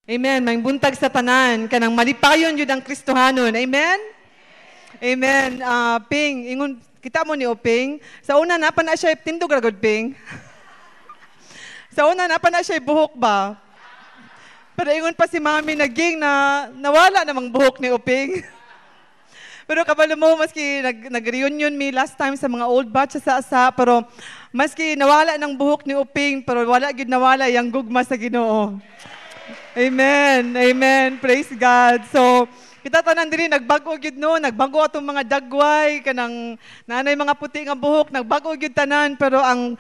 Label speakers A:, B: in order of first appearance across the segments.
A: Amen. May buntag sa tanan kanang malipayon yun ang Kristohanon. Amen? Amen. Ping, ingon, kita mo ni Ping. Sa una, napa na siya, tindog ragod, Ping. Sa una, napa na siya, buhok ba? Pero ingon pa si Mami, naging na nawala namang buhok ni Oping. Pero kabalo mo, maski nag-reunion me last time sa mga old batch sa asa, pero maski nawala ng buhok ni Oping, pero wala gid nawala yung gugma sa Ginoo. Amen. Amen. Praise God. So, kita tanan diri nagbago gyud no, nagbago atong mga dagway kanang nanay mga puti nga buhok, nagbago gyud tanan pero ang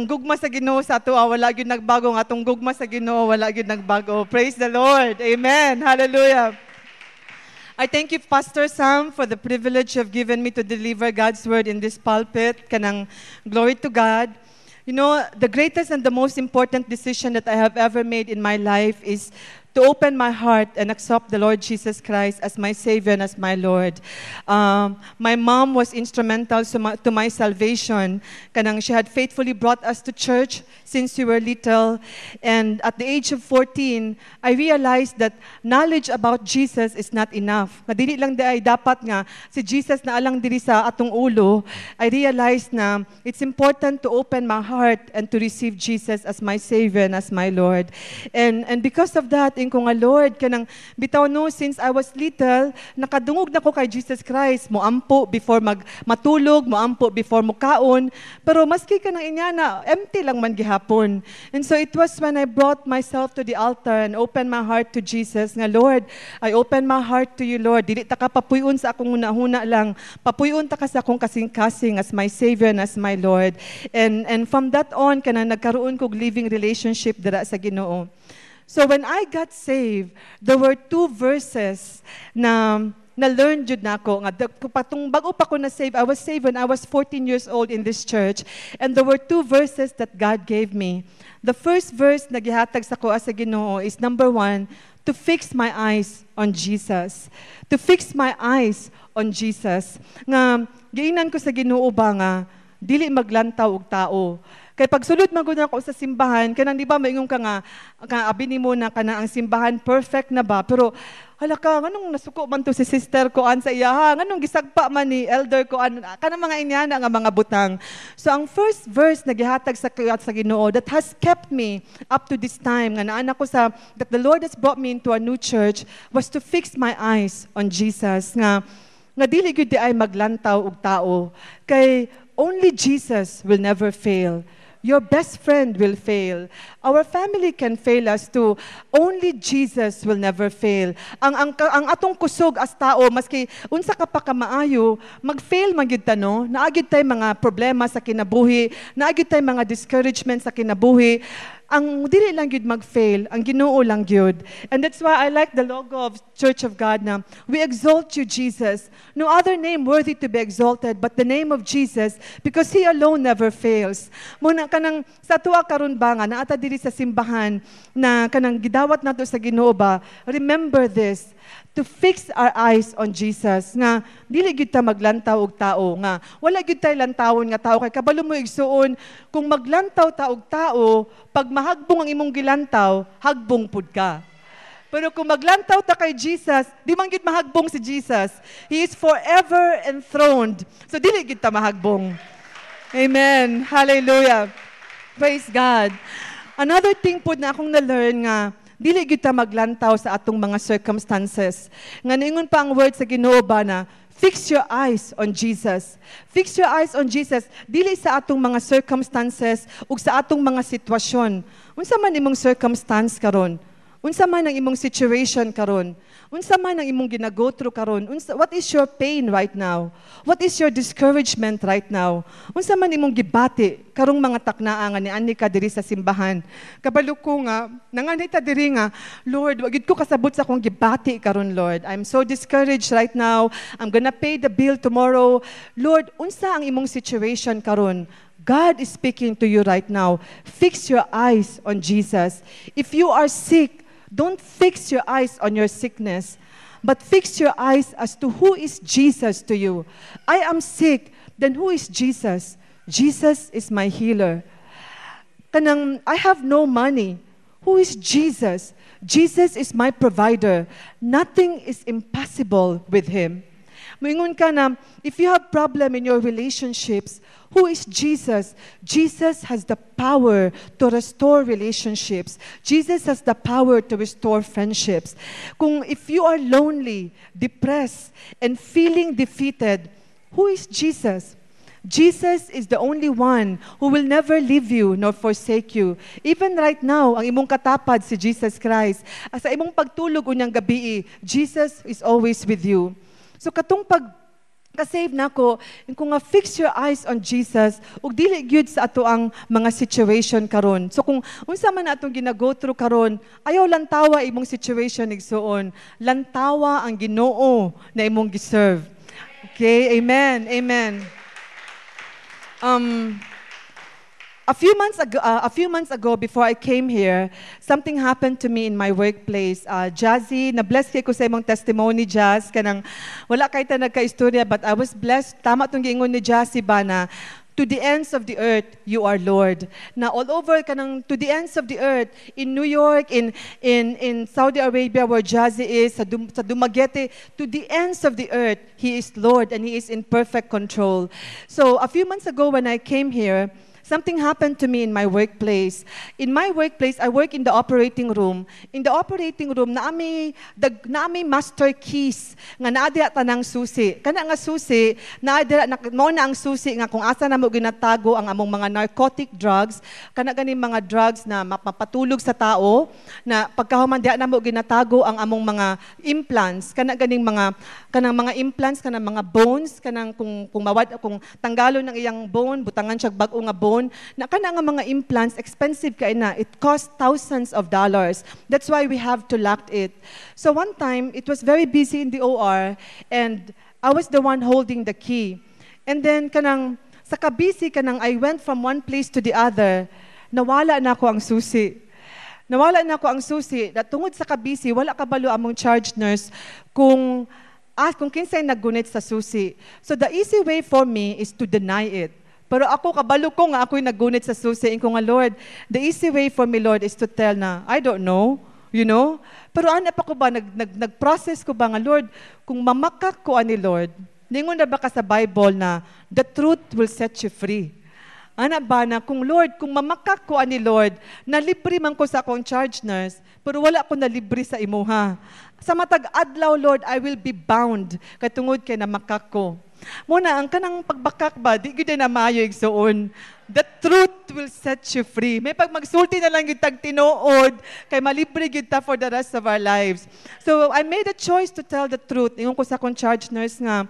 A: gugma sa Ginoo sa ato wala gyud nagbago, nga atong gugma sa Ginoo wala gyud nagbago. Praise the Lord. Amen. Hallelujah. I thank you, Pastor Sam, for the privilege you have given me to deliver God's word in this pulpit. Kanang glory to God. You know, the greatest and the most important decision that I have ever made in my life is to open my heart and accept the Lord Jesus Christ as my Savior and as my Lord. My mom was instrumental to my salvation. Kanang she had faithfully brought us to church since we were little. And at the age of 14, I realized that knowledge about Jesus is not enough. Dili lang ay dapat nga si Jesus na alang diri sa atong ulo. I realized na it's important to open my heart and to receive Jesus as my Savior and as my Lord. And because of that, ko nga Lord, kanang bitaw no, since I was little, nakadungog na ko kay Jesus Christ, moampo before matulog, moampo before mukaon, pero maski kanang inyana, empty lang man gihapon. And so it was when I brought myself to the altar and opened my heart to Jesus, nga Lord, I open my heart to you, Lord. Dili ta ka papuyon sa akong hunahuna lang, papuyon ta ka sa akong kasing-kasing as my Savior and as my Lord. And from that on, kanang nagkaroon kog living relationship dira sa Ginoo. So when I got saved, there were two verses na learn jud nako nga patong bago pa ko na save. I was saved when I was 14 years old in this church, and there were two verses that God gave me. The first verse na gihatag sa ko as a Ginoo is number 1, to fix my eyes on Jesus. To fix my eyes on Jesus. Nga giinan ko sa Ginoo ba nga dili maglantaw og tao. Kay pagsulod man gud ako sa simbahan, kanang di ba maingon ka nga abini mo na kana ang simbahan perfect na ba, pero hala ka nganong nasuko man to si sister ko an sa iya ha, nganong gisagpa man ni elder ko an kana mga inyana nga mga butang. So ang first verse na gihatag sa Ginoo that has kept me up to this time nga naa ko sa that the Lord has brought me into a new church was to fix my eyes on Jesus, nga dili gyud di ay maglantaw og tao, kay only Jesus will never fail. Your best friend will fail. Our family can fail us too. Only Jesus will never fail. Ang atong kusog as tao, maski unsa ka pa kamaayo, mag-fail man gyud ta no. Naagid tay mga problema sa kinabuhi, naagid tay mga discouragement sa kinabuhi. Ang dili lang gyud mag-fail, ang Ginoo lang gyud. And that's why I like the logo of Church of God na we exalt you, Jesus. No other name worthy to be exalted but the name of Jesus, because He alone never fails. Muna kanang sa tuwa karon ba nga naata diri sa simbahan na kanang gidawat nato sa Ginoo ba, remember this, to fix our eyes on Jesus, nga dili gyud ta maglantaw og tao, nga wala gyud tay lantawon nga tao, kay kabalo mo igsuon kung maglantaw ta og tao, pag mahagbong ang imong gilantaw, hagbong pud ka. Pero kung maglantaw ta kay Jesus, di man gyud mahagbong si Jesus. He is forever enthroned. So dili gyud ta mahagbong. Amen. Hallelujah. Praise God. Another thing pud na akong na-learn nga dili gyud ta maglantaw sa atong mga circumstances. Nga niingon pa ang word sa Ginoo ba na fix your eyes on Jesus. Fix your eyes on Jesus. Dili sa atong mga circumstances ug sa atong mga sitwasyon. Unsa man imong circumstance karon? Unsa man ang imong situation karon? Unsa man ang imong ginago through karon? What is your pain right now? What is your discouragement right now? Unsa man imong gibati karong mga taknaa nga niani ka diri sa simbahan? Kabalo ko nga nanganay ta diri nga, Lord, wa gid ko kasabot sa akong gibati karon, Lord. I'm so discouraged right now. I'm gonna pay the bill tomorrow. Lord, unsa ang imong situation karon? God is speaking to you right now. Fix your eyes on Jesus. If you are sick, don't fix your eyes on your sickness, but fix your eyes as to who is Jesus to you. I am sick, then who is Jesus? Jesus is my healer. Kanang I have no money. Who is Jesus? Jesus is my provider. Nothing is impossible with Him. Moingon ka na, if you have problem in your relationships, who is Jesus? Jesus has the power to restore relationships. Jesus has the power to restore friendships. If you are lonely, depressed, and feeling defeated, who is Jesus? Jesus is the only one who will never leave you nor forsake you. Even right now, ang imong katapad si Jesus Christ. Sa imong pagtulog unyang gabi, Jesus is always with you. So katong pag-save nako, kung nga fix your eyes on Jesus, ug dili gyud sa ato ang mga situation karon. So kung unsa man atong gina-go through karon, ayaw lantawa imong situation igsuon. Lantawa ang Ginoo na imong giserve. Okay, amen. Amen. A few months ago, before I came here, something happened to me in my workplace. Jazzy, na-bless kay ko sa imong testimony, Jazz. Kanang wala kay ta nagka-istorya, but I was blessed. Tama tong giingon ni Jazzy ba na, to the ends of the earth, you are Lord. Na all over kanang to the ends of the earth, in New York, in Saudi Arabia where Jazzy is, sa Dumaguete, to the ends of the earth, He is Lord and He is in perfect control. So a few months ago when I came here, something happened to me in my workplace. In my workplace, I work in the operating room. In the operating room, naami master keys nga naadira tanang susi. Kana nga susi, naadira mo na ang susi nga kung asa na mo ginatago ang among mga narcotic drugs, kana ganing mga drugs na mapatulog sa tao, na pagkahuman diha na mo ginatago ang among mga implants, kana ganing mga implants, kanang mga bones, kanang kung tanggalon ng iyang bone, butangan siya bag-o nga bone, na kana nga mga implants, expensive kay na. It costs thousands of dollars. That's why we have to lock it. So one time, it was very busy in the OR, and I was the one holding the key. And then, sa kabisi, I went from one place to the other. Nawala na ako ang susi. Tungod sa kabisi, wala kabalo among charge nurse kung kinsay naggunit sa susi. So the easy way for me is to deny it. Pero ako, kabalo ko nga ako'y naggunit sa susi. Ko nga, Lord, the easy way for me, Lord, is to tell na, I don't know, you know? Pero ano pa ko ba, nag-process ko ba nga, Lord, kung mamakak ko ani Lord, ningon na ba ka sa Bible na, the truth will set you free? Ana ba na, kung Lord, kung mamakak ko ani Lord, nalibre man ko sa akong charge nurse, pero wala ko nalibre sa imuha. Sa matag adlaw, Lord, I will be bound, katungod kay namakak ko. Muna, ang kanang pagbakak ba, di gud na maayo igsuon. The truth will set you free. May pag magsulti na lang yung tag-tinuod, kay malibre gyud ta for the rest of our lives. So, I made a choice to tell the truth. Ingon ko sa akong charge nurse nga,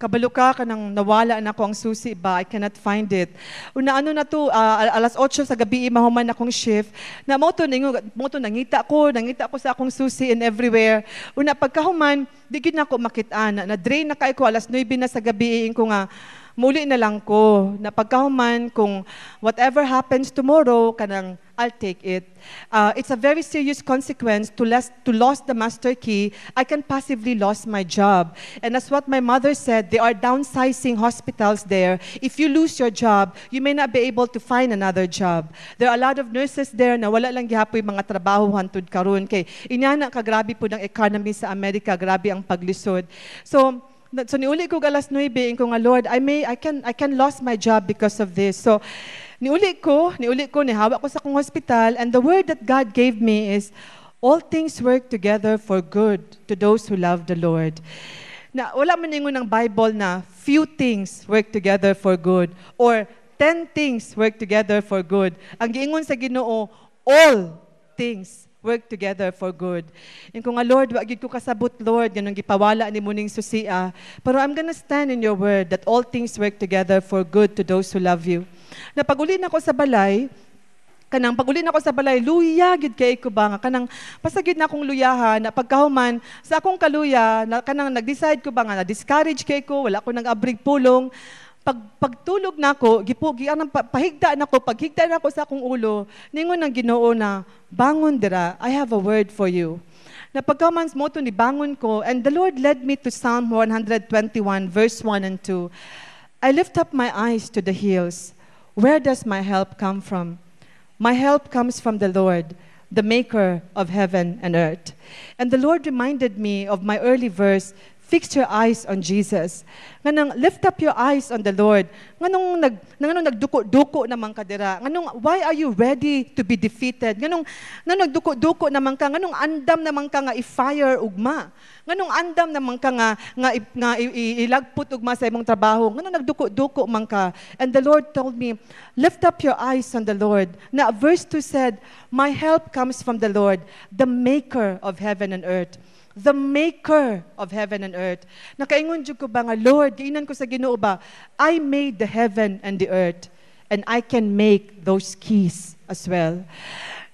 A: kabalo ka kanang nawala na ko ang susi ba, I cannot find it. Una na to, alas 8 sa gabi, mahuman akong shift. Na mo to nangita ko sa akong susi and everywhere. Una pagkahuman, di gyud na ako makitaan. Na-drain na kay ko alas 9 na sa gabi, ko nga muli na lang ko. Na pagkahuman, kung whatever happens tomorrow, kanang I'll take it. It's a very serious consequence to lose the master key. I can possibly lose my job. And that's what my mother said. They are downsizing hospitals there. If you lose your job, you may not be able to find another job. There are a lot of nurses there na wala lang gihapoy mga trabaho hantud karon kay inyana ka grabe po ng economy sa Amerika, grabe ang paglisod. So niuli ko alas 9, ko nga Lord, I can lose my job because of this. So niuli ko, nihawa ko sa akong hospital, and the word that God gave me is, all things work together for good to those who love the Lord. Na wala man ningon ng Bible na few things work together for good or 10 things work together for good. Ang giingon sa Ginoo, all things work together for good. And kung nga, Lord, wag ko kasabot, Lord, ganun gipawala ni muning susia. Pero I'm gonna stand in your word that all things work together for good to those who love you. Na pag-uli na ko sa balay, luya gid kay ko ba nga kanang pasagid na akong luyahan na pagkahuman sa akong kaluya na kanang nag-decide ko ba nga na discourage kay ko, wala ko nag-abrig pulong. Pagtulog nako, paghigda nako sa akong ulo, ningon ng Ginoo na bangon dira, I have a word for you. Na pagkamans mo to ni bangon ko, and the Lord led me to Psalm 121 verse 1 and 2. I lift up my eyes to the hills. Where does my help come from? My help comes from the Lord, the maker of heaven and earth. And the Lord reminded me of my early verse, fix your eyes on Jesus. Nganong lift up your eyes on the Lord. Nganong nagduko-duko naman ka dira. Nganong why are you ready to be defeated? Nganong nagduko-duko naman ka. Nganong andam naman ka nga i-fire ugma. Nganong andam naman ka nga ilagput ugma sa imong trabaho. Nganong nagduko-duko man ka. And the Lord told me, lift up your eyes on the Lord. Na verse 2 said, my help comes from the Lord, the maker of heaven and earth. The maker of heaven and earth. Nakaingon jud ko ba nga, Lord, giinan ko sa Ginoo ba, I made the heaven and the earth, and I can make those keys as well.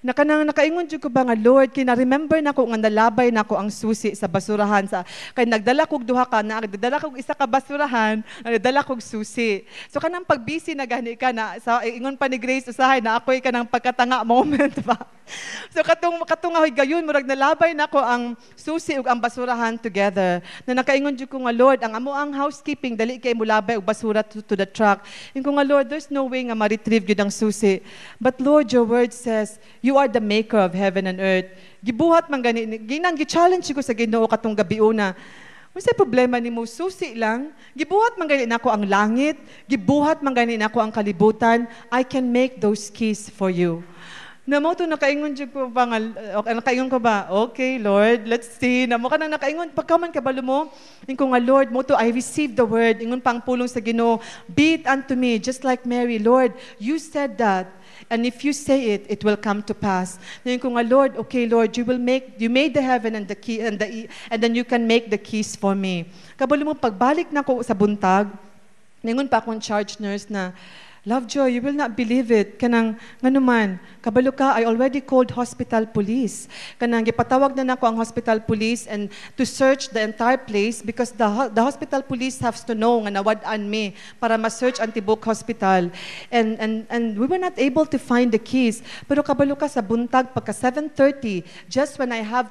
A: Nakaingon jud ko ba nga, Lord, kina-remember nako nga nalabay nako ang susi sa basurahan kay nagdala kog duha ka na nagdala kog isa ka basurahan, nagdala kog susi. So kanang pagbisi na gani ka na sa ingon pa ni Grace usahay na ako'y kanang pagkatanga moment ba. So katong gayon murag nalabay nako ang susi ug ang basurahan together. Na nakaingon jud ko nga, Lord, ang amo ang housekeeping dali kay mulabay og basura to the truck. Ingon ko nga, Lord, there's no way nga ma-retrieve gyud ang susi. But Lord, your word says, you are the maker of heaven and earth. Gibuhat man gani, gi-challenge ko sa Ginoo katong gabi una. Unsay problema nimo? Susi lang. Gibuhat man gani nako ang langit, gibuhat man gani nako ang kalibutan. I can make those keys for you. Namo to nakaingon jud ko ba nga, okay, nakaingon ko ba? Okay, Lord, let's see. Namo ka nang nakaingon pagkaman kabalo mo. Ingon nga, Lord, mo to I received the word. Ingon pang pulong sa Ginoo, be it unto me just like Mary, Lord, you said that. And if you say it, it will come to pass. Ngayon ko nga, Lord, okay, Lord, you made the heaven and the key and then you can make the keys for me. Kabalo mo pagbalik na ko sa buntag, ningon pa akong charge nurse na, Lovejoy, you will not believe it. Kanang, nganuman, kabalo ka, I already called hospital police. Kanang, gipatawag na nako ang hospital police and to search the entire place because the hospital police has to know nga nawad-an me para ma-search ang tibok hospital. And we were not able to find the keys. Pero kabalo ka sa buntag, pagka 7:30, just when I have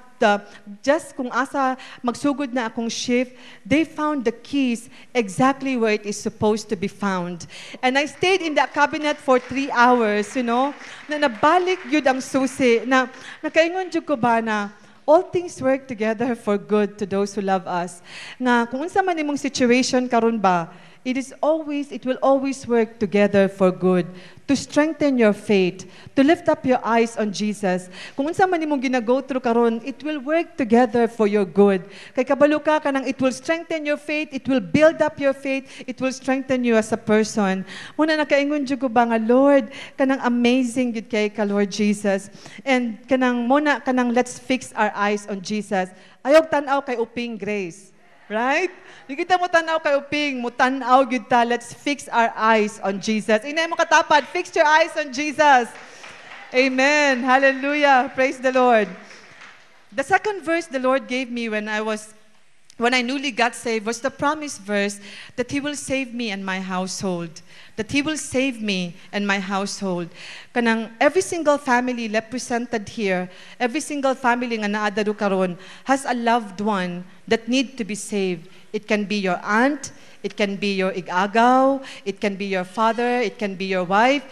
A: just kung asa magsugod na akong shift, they found the keys exactly where it is supposed to be found. And I stayed in the cabinet for 3 hours, na nabalik yun ang susi, na nakaingon jud ko ba na all things work together for good to those who love us. Nga kung unsa man imong situation karon ba, it will always work together for good, to strengthen your faith, to lift up your eyes on Jesus. Kung unsa man imong gina-go through karon, it will work together for your good. Kay kabalo ka kanang it will strengthen your faith, it will build up your faith, it will strengthen you as a person. Muna nakaingon jud ko ba nga, Lord, kanang amazing gid kay ka, Lord Jesus. And kanang let's fix our eyes on Jesus. Ayog tan-aw kay uping Grace. Right? Di kita mo tanaw kay uping, mo tanaw gyud ta, let's fix our eyes on Jesus. Inay mo katapad, fix your eyes on Jesus. Amen. Hallelujah. Praise the Lord. The second verse the Lord gave me when I newly got saved was the promise verse that He will save me and my household. That He will save me and my household. Kanang every single family represented here, every single family nga naadaro karon has a loved one that need to be saved. It can be your aunt, it can be your igagaw, it can be your father, it can be your wife.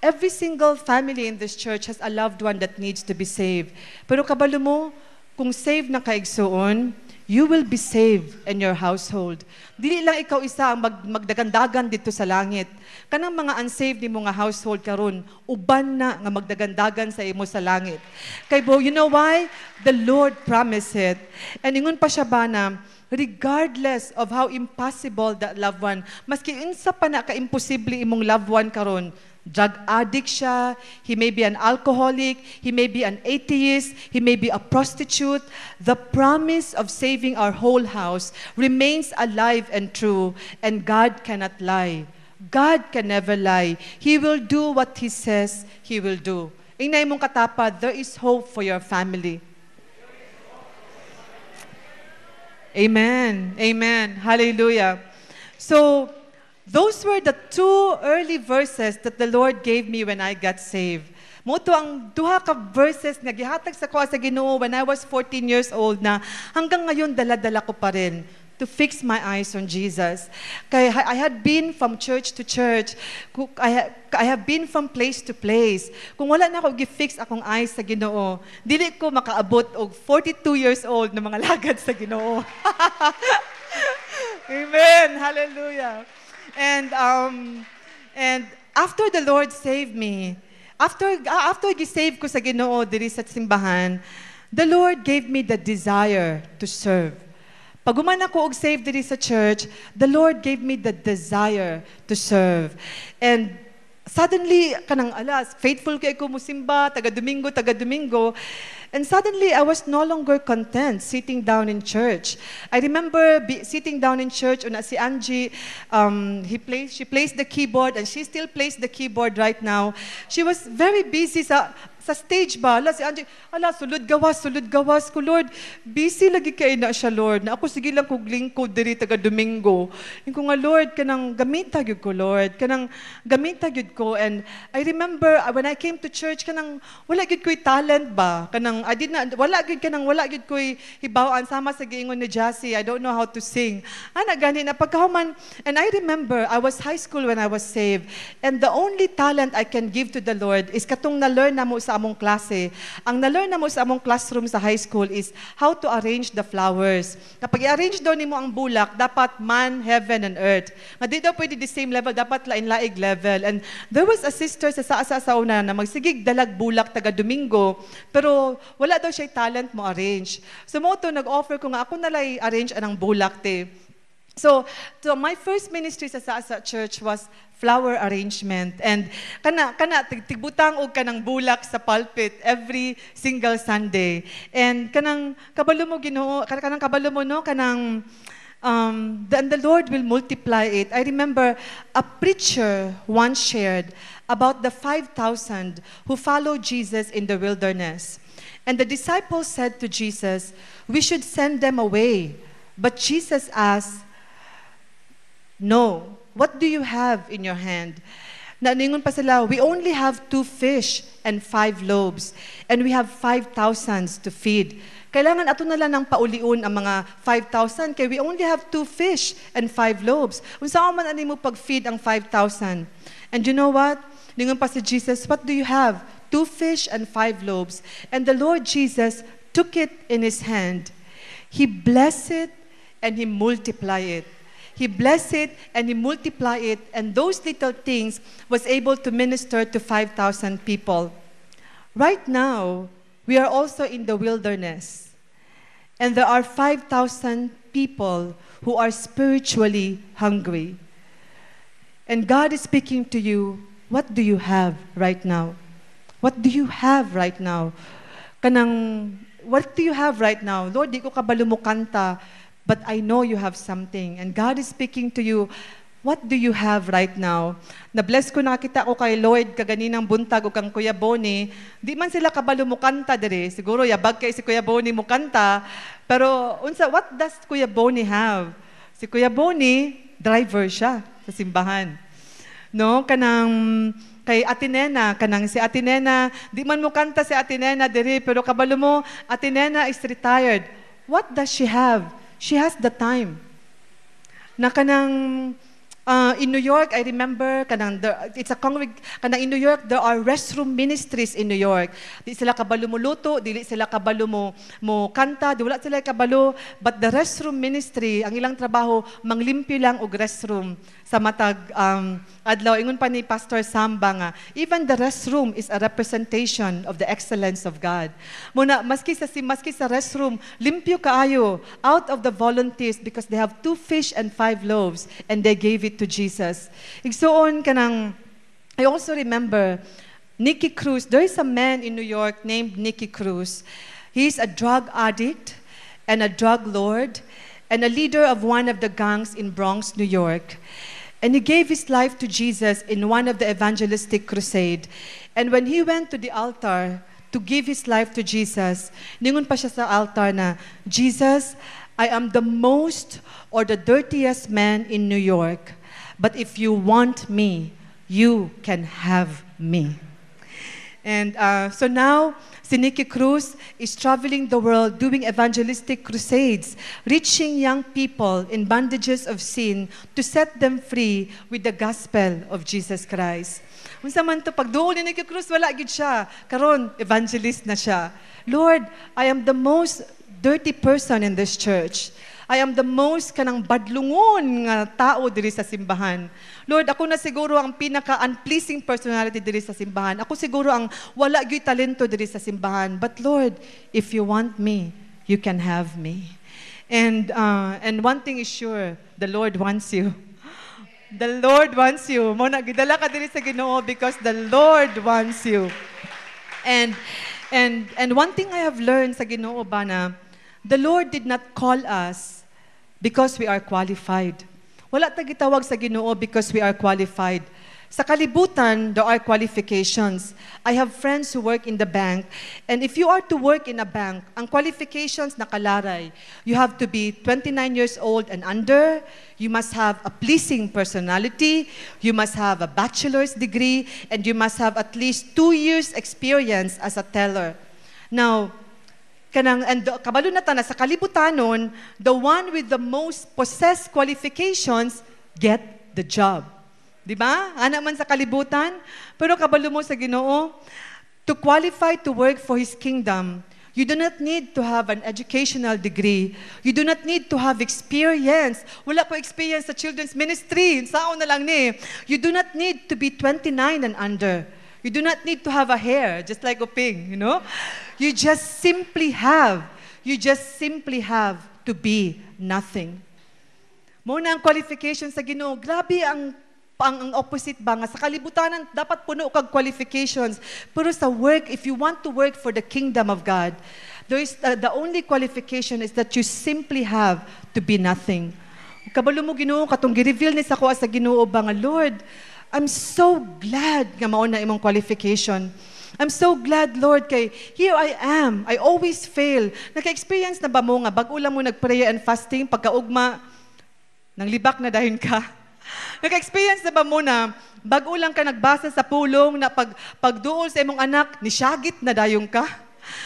A: Every single family in this church has a loved one that needs to be saved. Pero kabalo mo, kung saved na kaigsuon, you will be saved in your household. Dili lang ikaw isa ang magdagandagan dito sa langit. Kanang mga unsaved nimo nga household karon, uban na nga magdagandagan sa imo sa langit. Kay bo, you know why? The Lord promised it. And ingon pa siya ba na, regardless of how impossible that loved one, maski unsa pa na ka-imposible imong loved one karon, drug addict siya, he may be an alcoholic, he may be an atheist, he may be a prostitute, the promise of saving our whole house remains alive and true, and God cannot lie. God can never lie. He will do what He says He will do. Inay mong katapad, there is hope for your family. Amen. Amen. Hallelujah. So, those were the two early verses that the Lord gave me when I got saved. Moto ang duha ka verses nga gihatag sa ko sa Ginoo when I was 14 years old na hanggang ngayon dala-dala ko pa rin. to fix my eyes on Jesus. Kaya I had been from church to church. I have been from place to place. Kung wala na ako gi-fix akong eyes sa Ginoo, dili ko makaabot og 42 years old na mga lagad sa Ginoo. Amen. Hallelujah. And after the Lord saved me, after gi-save ko sa Ginoo diri sa simbahan, the Lord gave me the desire to serve. Pag human ako og saved diri sa church, the Lord gave me the desire to serve. And suddenly, kanang alas, faithful kay ko musimba, taga-Domingo. And suddenly, I was no longer content sitting down in church. I remember sitting down in church, una si Angie, she plays the keyboard, and she still plays the keyboard right now. She was very busy sa stage ba. Ala, si Angie, sulod gawas ko, Lord. Busy lagi kay na siya, Lord. Na ako sige lang kog lingkod diri taga-Domingo. Yung ko nga, Lord, kanang gamita gyud ko, Lord. Kanang gamita gyud ko. And I remember when I came to church, kanang wala gyud ko'y talent ba? Kanang wala gyud ko'y hibawaan sama sa giingon ni Jassy. I don't know how to sing. Ana gani na pagkahuman. And I remember I was high school when I was saved. And the only talent I can give to the Lord is katong na-learn na mo sa among klase. Ang na-learn na mo sa among classroom sa high school is how to arrange the flowers. Kapag i-arrange daw nimo ang bulak, dapat man, heaven, and earth. Nga di daw pwede the same level, dapat lain-laig level. And there was a sister sa una na magsigig dalag bulak taga-Domingo, pero wala daw siya talent mo arrange. So mo to nag-offer ko nga ako nalay arrange anang bulak te. So my first ministry sa church was flower arrangement, and kana tigbutang og kanang bulak sa pulpit every single Sunday. And kanang kabalo mo Ginoo, kanang kabalo mo no kanang then the Lord will multiply it. I remember a preacher once shared about the 5,000 who followed Jesus in the wilderness. And the disciples said to Jesus, "We should send them away." But Jesus asked, "No, what do you have in your hand?" Naningon pa sila, "We only have 2 fish and 5 loaves, and we have 5,000 to feed." Kailangan ato na lang ng paulion ang mga 5,000 kay we only have 2 fish and 5 loaves. Unsa man ani mo pag-feed ang 5,000? And you know what? Ningon pa si Jesus, "What do you have?" 2 fish and 5 loaves. And the Lord Jesus took it in His hand. He blessed it and He multiplied it. He blessed it and He multiplied it, and those little things was able to minister to 5,000 people. Right now, we are also in the wilderness, and there are 5,000 people who are spiritually hungry. And God is speaking to you, what do you have right now? What do you have right now? What do you have right now? Lord, di ko kabalo mo kanta, but I know you have something. And God is speaking to you, what do you have right now? Na-bless ko, nakita ko kay Lloyd kaganinang buntag o kang Kuya Bonnie. Di man sila kabalo mo kanta dire. Siguro yabag kay si Kuya Bonnie mo kanta. Pero what does Kuya Bonnie have? Si Kuya Bonnie, driver siya sa simbahan. No, kay Atenena, si Atenena, di man mo kanta si Atenena dire, pero kabalo mo, Atenena is retired. What does she have? She has the time. Na in New York, I remember, in New York, there are restroom ministries in New York. Di sila kabalo mo luto, di sila kabalo mo kanta, di wala sila kabalo, but the restroom ministry, ang ilang trabaho, manglimpyo lang og restroom sa matag adlaw. Ingon pa ni Pastor Samba nga, even the restroom is a representation of the excellence of God. Muna, maski sa restroom, limpyo kaayo out of the volunteers because they have 2 fish and 5 loaves and they gave it to Jesus. Igsuon I also remember Nicky Cruz. There is a man in New York named Nicky Cruz. He is a drug addict and a drug lord and a leader of one of the gangs in Bronx, New York. And he gave his life to Jesus in one of the evangelistic crusade. And when he went to the altar to give his life to Jesus, ningon pa siya sa altar na, "Jesus, I am the most or the dirtiest man in New York. But if you want me, you can have me." And so now, si Nikki Cruz is traveling the world doing evangelistic crusades, reaching young people in bondages of sin to set them free with the gospel of Jesus Christ. Unsa man to, pagduol ni Nikki Cruz, wala gid siya. Karon, evangelist na siya. Lord, I am the most dirty person in this church. I am the most kanang badlungon nga tao diri sa simbahan. Lord, ako na siguro ang pinaka-unpleasing personality diri sa simbahan. Ako siguro ang wala gyud talento diri sa simbahan. But Lord, if you want me, you can have me. And one thing is sure, the Lord wants you. The Lord wants you. Mo na gidala ka diri sa Ginoo because the Lord wants you. And one thing I have learned sa Ginoo ba na the Lord did not call us because we are qualified. Wala ta gitawag sa Ginoo because we are qualified. Sa kalibutan, there are qualifications. I have friends who work in the bank, and if you are to work in a bank, ang qualifications nakalaray. You have to be 29 years old and under, you must have a pleasing personality, you must have a bachelor's degree, and you must have at least 2 years experience as a teller. Now, kabalo na ta na sa kalibutanon, the one with the most possessed qualifications get the job. Di ba? Ana man sa kalibutan, pero kabalo mo sa Ginoo, to qualify to work for His kingdom, you do not need to have an educational degree. You do not need to have experience. Wala ko experience sa children's ministry. Saon na lang ni. You do not need to be 29 and under. You do not need to have a hair, just like Uping, you know? You just simply have to be nothing. Muna ang qualification sa Ginoo. Grabe ang opposite ba nga. Sa kalibutanan, dapat puno kag qualifications. Pero sa work, if you want to work for the kingdom of God, the only qualification is that you simply have to be nothing. Kabalo mo Ginoo, katong gi-reveal ni sa ko sa Ginoo ba nga, Lord, I'm so glad nga mao na imong qualification. I'm so glad, Lord, kay here I am. I always fail. Naka-experience na ba mo nga bago lang mo nag-prayer and fasting, pagkaugma, nang libak na dayon ka? Naka-experience na ba mo na bago lang ka nagbasa sa pulong na pagduol sa imong anak, nisyagit na dayon ka?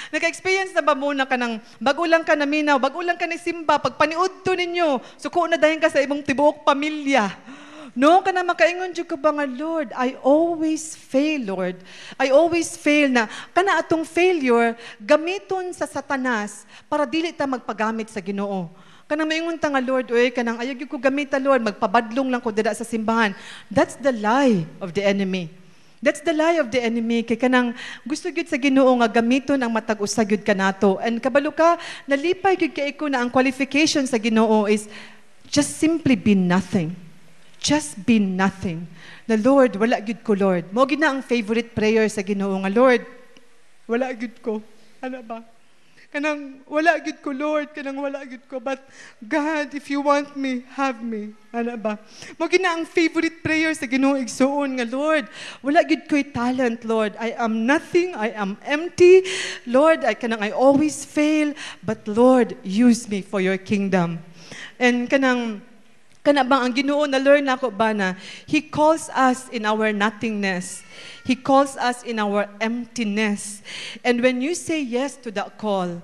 A: Naka-experience na ba mo na kanang bago lang ka naminaw, bago lang ka nisimba, pagpaniudto ninyo, suko na dayon ka sa imong tibuok pamilya? No, kana makaingon jud ka ba nga, Lord, I always fail, Lord. I always fail na kana atong failure gamiton sa Satanas para dili ta magpagamit sa Ginoo. Kanang maingon ta nga, Lord, oy kanang ayog ko gamita, Lord, magpabadlong lang ko dira sa simbahan. That's the lie of the enemy. That's the lie of the enemy. Kay kanang gusto gyud sa Ginoo nga gamiton ang matag usa gyud kanato. And kabalo ka, nalipay gyud kay ko na ang qualification sa Ginoo is just simply be nothing. Just be nothing. Na Lord, wala gyud ko, Lord. Mo gid na ang favorite prayer sa Ginoo nga, Lord, wala gyud ko. Ano ba? Kanang wala gyud ko, Lord, kanang wala gyud ko. But God, if you want me, have me. Ano ba? Mo gid na ang favorite prayer sa Ginoo igsuon nga, Lord, wala gyud ko'y talent, Lord. I am nothing. I am empty. Lord, I always fail, but Lord, use me for your kingdom. And kana bang ang Ginoo na learn nako ba na He calls us in our nothingness. He calls us in our emptiness. And when you say yes to that call,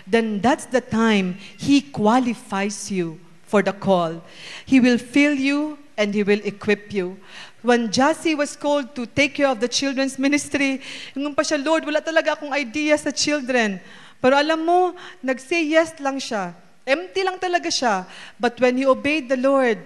A: then that's the time He qualifies you for the call. He will fill you and He will equip you. When Jassy was called to take care of the children's ministry, yung pa siya, Lord, wala talaga akong idea sa children. Pero alam mo, nag-say yes lang siya. Empty lang talaga siya. But when he obeyed the Lord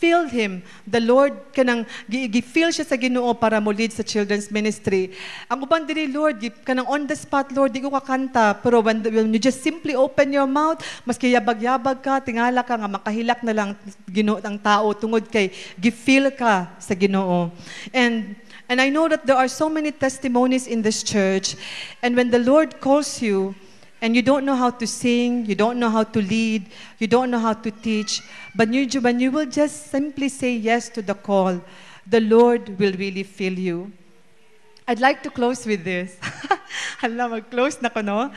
A: filled him. The Lord kanang gi-fill siya sa Ginoo para mo lead sa children's ministry. Ang uban diri, Lord, kanang on the spot, Lord, di ko kakanta. Pero when you just simply open your mouth, maski yabag-yabag ka, tingala ka nga makahilak na lang Ginoo ang tao tungod kay gi-fill ka sa Ginoo. And I know that there are so many testimonies in this church. And when the Lord calls you, and you don't know how to sing, you don't know how to lead, you don't know how to teach, but when you will just simply say yes to the call, the Lord will really fill you. I'd like to close with this. Hala, mag-close na ko, no?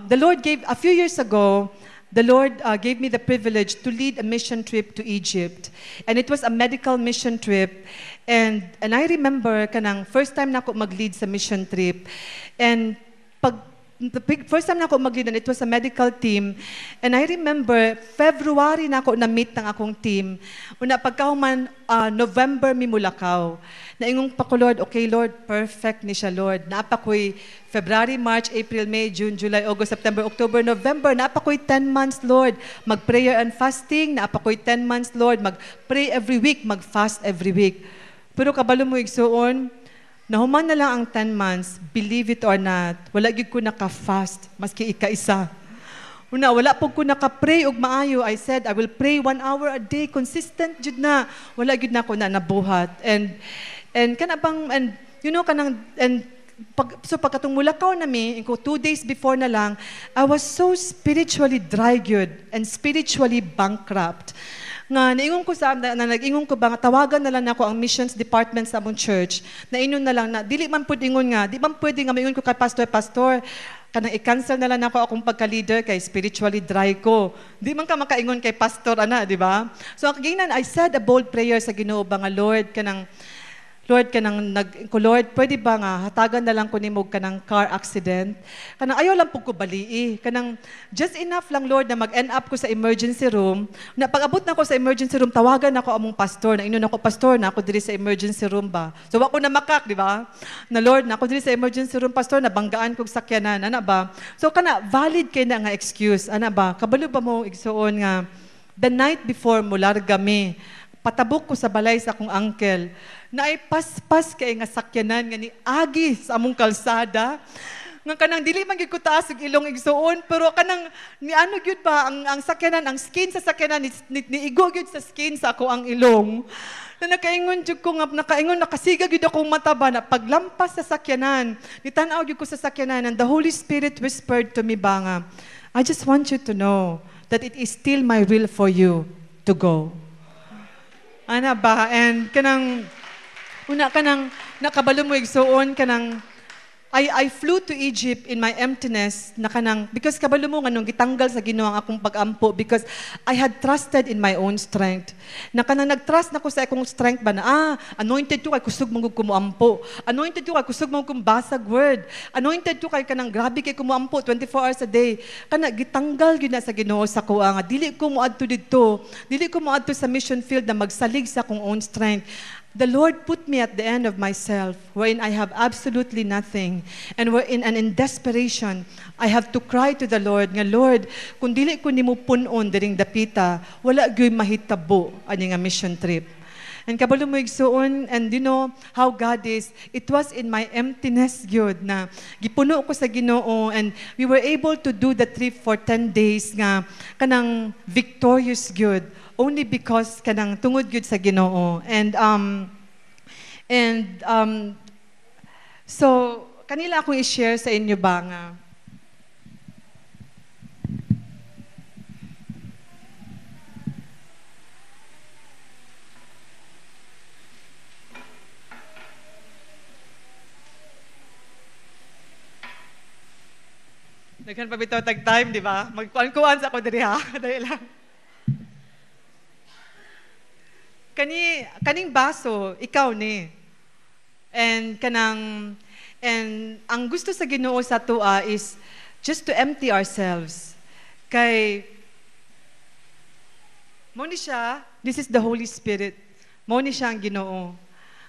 A: The Lord gave, a few years ago, the Lord gave me the privilege to lead a mission trip to Egypt. And it was a medical mission trip. And I remember kanang first time na ako mag-lead sa mission trip. And first time na ako mag-lead, and it was a medical team. And I remember, February na ako na-meet ng akong team. Una, pagkahuman, November mi Mulakaw. Naingong pa ko, Lord, okay, Lord, perfect ni siya, Lord. Naapa ko'y February, March, April, May, June, July, August, September, October, November. Naapa ko'y 10 months, Lord. Mag-prayer and fasting. Naapa ko'y 10 months, Lord. Mag-pray every week, mag-fast every week. Pero kabalo mo igsuon, nahuman na lang ang 10 months, believe it or not, wala gyud ko naka-fast, maski ika-isa. Una, wala po ko naka-pray og maayo. I said, I will pray 1 hour a day, consistent jud na. Wala gyud na ako na nabuhat. And kanabang, and you know, so pagkatong Mulakaw na mi, 2 days before na lang, I was so spiritually dry gyud and spiritually bankrupt. Nga naingon ko nag-ingon ko ba nga tawagan na lang nako ang missions department sa among church. Nainon na lang na dili man pud ingon nga, di man pwede nga maingon ko kay pastor kanang i-cancel na lang nako akong pagka-leader kay spiritually dry ko. Di man ka makaingon kay pastor ana, di ba? So ang ginan, I said a bold prayer sa Ginoo ba nga Lord Lord, pwede ba nga hatagan na lang ko nimo kanang car accident? Kanang ayaw lang pug ko balii. Kanang just enough lang Lord na mag-end up ko sa emergency room. Na pag-abot na ko sa emergency room, tawagan ako among pastor. Na inon ako pastor na ako diri sa emergency room ba. So ako na makak, di ba? Na Lord, na ako diri sa emergency room pastor, nabanggaan kog sakyanan, ana ba? So kana valid kay na nga excuse, ana ba? Kabalo ba mo igsuon nga the night before mo larga mi, patabok ko sa balay sa akong uncle. Na ay paspas kay nga sakyanan nga ni agi sa among kalsada. Nga kanang dili man gyud ko taas og ilong igsuon, pero kanang ni ano gyud ba ang sakyanan, ang skin sa sakyanan niigo gyud sa skin sa ako ang ilong. Na nakaingon jud ko nga nakasiga gyud akong mata ba na paglampas sa sakyanan, nitanaw gyud ko sa sakyanan and the Holy Spirit whispered to me ba nga, I just want you to know that it is still my will for you to go. Ana ba? And kanang nakabalo mo igsuon kanang I flew to Egypt in my emptiness na kanang because kabalo mo nganong gitanggal sa Ginoo ang akong pag-ampo because I had trusted in my own strength. Na kanang nagtrust na ko sa akong strength ba na anointed to kay kusog mong kumuampo. Anointed to kay kusog mong kumbasag word. Anointed to kay kanang grabe kay kumuampo 24 hours a day. Kana gitanggal gyud na sa Ginoo sa ko nga dili ko moadto didto. Dili ko moadto sa mission field na magsalig sa akong own strength. The Lord put me at the end of myself, wherein I have absolutely nothing. And wherein and in desperation, I have to cry to the Lord, nga Lord, kung dili ko nimo punon diring dapita, wala gyud mahitabo ani nga mission trip. And kabalo mo igsuon, and you know how God is, it was in my emptiness gyud na gipuno ko sa Ginoo, and we were able to do the trip for 10 days nga kanang victorious gyud. Only because kanang tungod gyud sa Ginoo. So kanila akong i-share sa inyo ba nga nagkan pa bitaw tag time, di ba? Magkuan-kuan sa ako diri ha. Dahil lang. Kaning baso, ikaw ni. And ang gusto sa Ginoo sa tua is just to empty ourselves. Kay mo ni siya, this is the Holy Spirit. Mo ni siya ang Ginoo.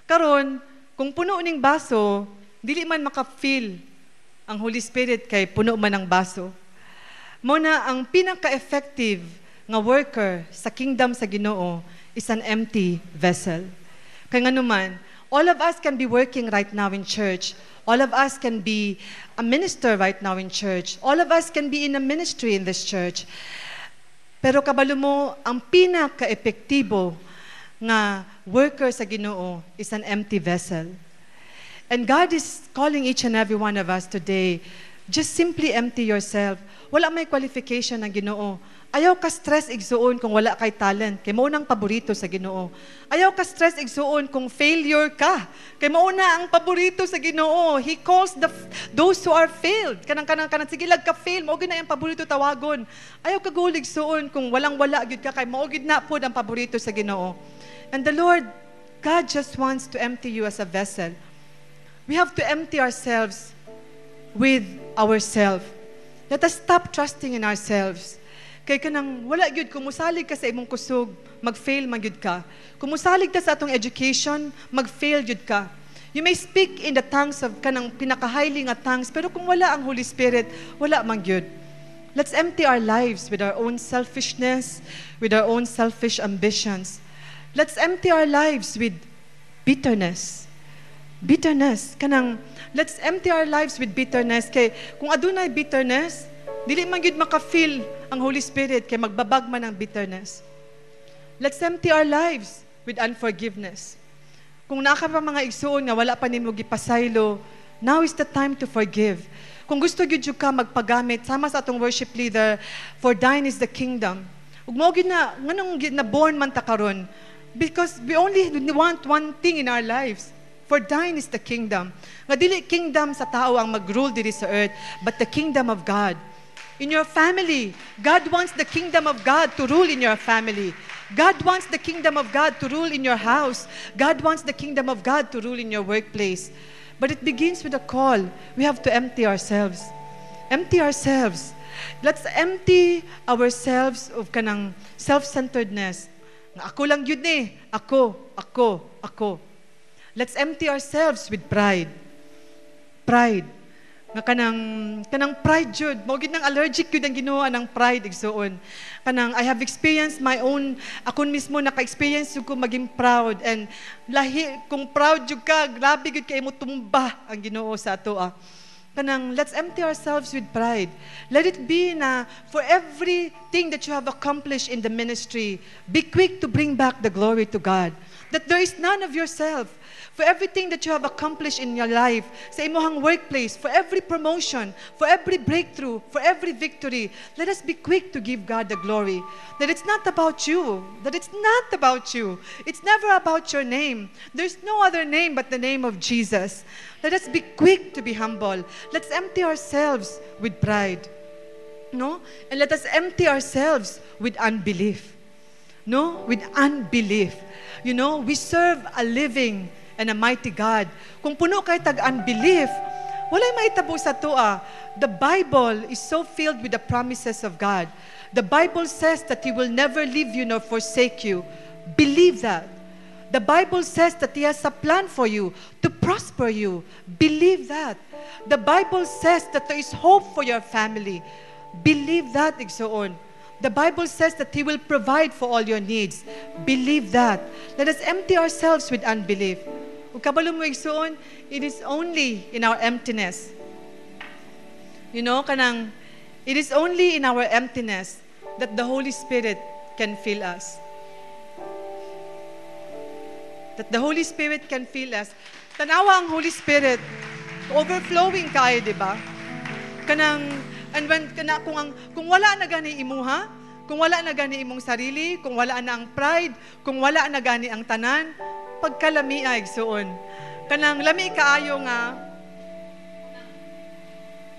A: Karon, kung puno ning baso, dili man maka-feel ang Holy Spirit kay puno man ang baso. Mo na ang pinaka-effective nga worker sa kingdom sa Ginoo is an empty vessel. Kaya nga naman, all of us can be working right now in church. All of us can be a minister right now in church. All of us can be in a ministry in this church. Pero kabalo mo, ang pinaka-epektibo nga worker sa Ginoo is an empty vessel. And God is calling each and every one of us today, just simply empty yourself. Wala may qualification ng Ginoo. Ayaw ka stress igsuon kung wala kay talent, kay mo nang paborito sa Ginoo. Ayaw ka stress igsuon kung failure ka, Kay mauna ang paborito sa Ginoo. He calls those who are failed. Kanang sige lag ka fail, mao gid na ang paborito tawagon. Ayaw ka gulig suon kung walang-wala gyud ka kay mao gid na pod ang paborito sa Ginoo. And the Lord, God just wants to empty you as a vessel. We have to empty ourselves with ourselves. Let us stop trusting in ourselves. Kay kanang wala gyud kumusalig ka sa imong kusog, mag-fail man gyud ka. Kumusalig ta sa atong education, mag-fail gyud ka. You may speak in the tongues of kanang pinaka-highly nga tongues, pero kung wala ang Holy Spirit, wala man gyud. Let's empty our lives with our own selfishness, with our own selfish ambitions. Let's empty our lives with bitterness. Bitterness. Let's empty our lives with bitterness. Kay kung adunay bitterness, dili man gyud maka-feel ang Holy Spirit kay magbabag man ang bitterness. Let's empty our lives with unforgiveness. Kung naka pa mga igsuon nga wala pa nimo gipasaylo, now is the time to forgive. Kung gusto gyud ka magpagamit sama sa atong worship leader, for thine is the kingdom. Ug mao gyud na nganong na born man ta karon, because we only want one thing in our lives. For thine is the kingdom. Nga dili kingdom sa tao ang mag-rule diri sa earth, but the kingdom of God. In your family, God wants the kingdom of God to rule in your family. God wants the kingdom of God to rule in your house. God wants the kingdom of God to rule in your workplace. But it begins with a call. We have to empty ourselves. Empty ourselves. Let's empty ourselves of kanang self-centeredness. Ako lang yun eh. Ako. Let's empty ourselves with pride. Pride. Nga kanang pride jud, mo gid nang allergic jud ang Ginoo ng pride igsuon. I have experienced my own, akon mismo naka-experience ko maging proud, and kung proud jud ka, grabe gud kay mo tumba ang Ginoo sa atoa. Let's empty ourselves with pride. Let it be na for everything that you have accomplished in the ministry, be quick to bring back the glory to God. That there is none of yourself. For everything that you have accomplished in your life, sa imuhang workplace, for every promotion, for every breakthrough, for every victory, let us be quick to give God the glory. That it's not about you. That it's not about you. It's never about your name. There's no other name but the name of Jesus. Let us be quick to be humble. Let's empty ourselves with pride. No? And let us empty ourselves with unbelief. No? With unbelief. You know, we serve a living and a mighty God. Kung puno kay tag-unbelief, walay maitabo sa toa. The Bible is so filled with the promises of God. The Bible says that He will never leave you nor forsake you. Believe that. The Bible says that He has a plan for you to prosper you. Believe that. The Bible says that there is hope for your family. Believe that, igsoon. The Bible says that He will provide for all your needs. Believe that. Let us empty ourselves with unbelief. Ug kabalo mo igsuon, it is only in our emptiness. You know, it is only in our emptiness that the Holy Spirit can fill us. That the Holy Spirit can fill us. Tanawa ang Holy Spirit, overflowing kayo, di ba? Kung wala na gani imuha, kung wala na gani imong sarili, kung wala na ang pride, kung wala na gani ang tanan, pagkalami ay igsuon. Lami kaayo nga,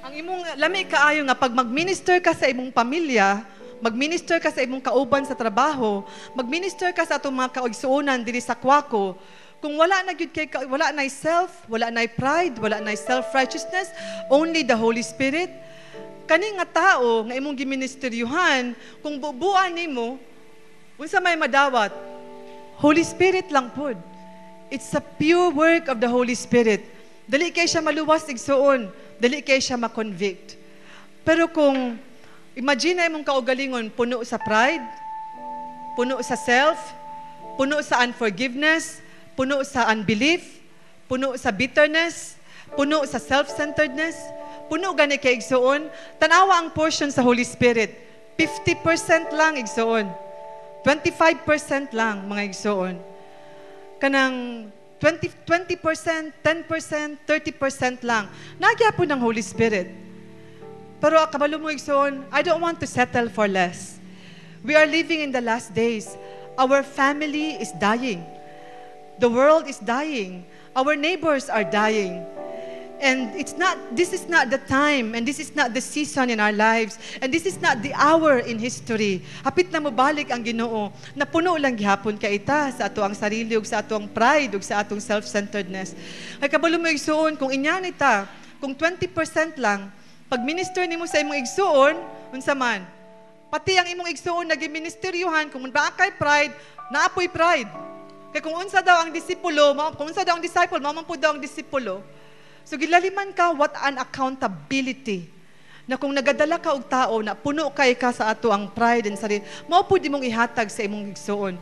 A: ang imong lami kaayo nga pag mag-minister ka sa imong pamilya, mag-minister ka sa imong kauban sa trabaho, mag-minister ka sa atong mga kaigsuonan diri sa kwako, kung wala na gyud kay wala na self, wala na pride, wala na self-righteousness, only the Holy Spirit, kani nga tao nga imong giministeryuhan, kung bubuan nimo, unsa may madawat? Holy Spirit lang pod. It's a pure work of the Holy Spirit. Dali kay siya maluwas igsuon, dali kay siya ma-convict. Pero kung imagine imong kaugalingon puno sa pride, puno sa self, puno sa unforgiveness, puno sa unbelief, puno sa bitterness, puno sa self-centeredness, puno gani kay igsuon, tanawa ang portion sa Holy Spirit. 50% lang igsuon. 25% lang mga igsuon. 20%, 10%, 30% lang. Nagyapon ng Holy Spirit. Pero kabalo mo igsoon, I don't want to settle for less. We are living in the last days. Our family is dying. The world is dying. Our neighbors are dying. And this is not the time, and this is not the season in our lives, and this is not the hour in history. Hapit na mobalik ang Ginoo, na puno lang gihapon ka ita sa ato ang sarili, ug sa ato ang pride, ug sa atong self-centeredness. Kay kabalo mo igsuon, kung inyan ita, kung 20% lang, pag minister nimo sa imong igsuon, unsa man, pati ang imong igsuon nagi-ministeryohan, kung ba kay pride, naapoy pride. Kaya kung unsa daw ang disipulo, kung unsa daw ang disciple, mao man pud daw ang disipulo. So gilaliman ka, what an accountability. Na kung nagadala ka og tao na puno kay ka sa ato ang pride and sarili, mao pud imong ihatag sa imong igsuon.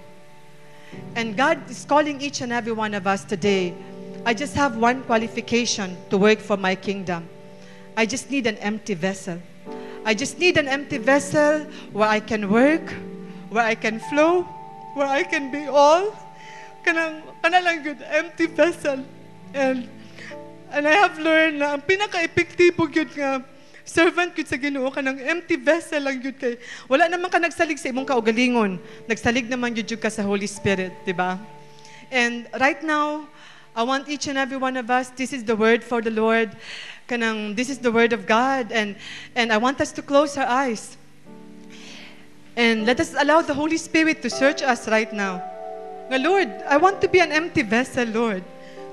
A: And God is calling each and every one of us today. I just have one qualification to work for my kingdom. I just need an empty vessel. I just need an empty vessel where I can work, where I can flow, where I can be all. Kana lang good empty vessel. And I have learned na ang pinaka-epektibo gyud nga servant gyud sa Ginoo kanang empty vessel lang gyud kay wala naman ka nagsalig sa imong kaugalingon, nagsalig naman gyud ka sa Holy Spirit, di ba? And right now, I want each and every one of us, this is the word for the Lord, kanang this is the word of God, and I want us to close our eyes. And let us allow the Holy Spirit to search us right now. Nga Lord, I want to be an empty vessel, Lord.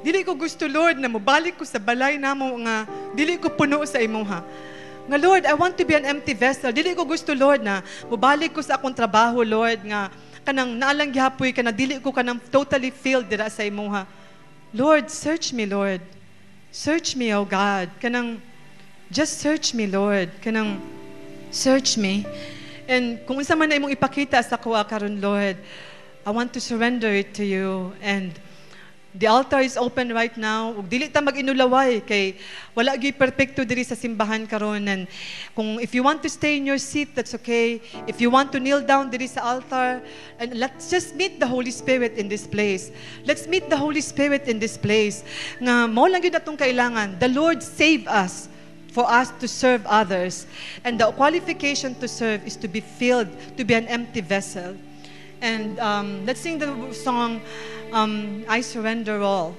A: Dili ko gusto, Lord, na mobalik ko sa balay namo nga dili ko puno sa imuha. Nga Lord, I want to be an empty vessel. Dili ko gusto, Lord, na mobalik ko sa akong trabaho, Lord, nga kanang naalang gihapoy ka na dili ko kanang totally filled dira sa imuha. Lord, search me, Lord. Search me, oh God. Kanang just search me, Lord. Kanang search me. And kung unsa man na imong ipakita sa kuha karon, Lord, I want to surrender it to you. And the altar is open right now. Ug dili ta mag-inulaway kay wala gyud perpekto diri sa simbahan karon. And kung if you want to stay in your seat, that's okay. If you want to kneel down diri sa altar, and let's just meet the Holy Spirit in this place. Let's meet the Holy Spirit in this place. Nga mao lang gyud atong kailangan. The Lord save us for us to serve others. And the qualification to serve is to be filled, to be an empty vessel. And let's sing the song, I Surrender All.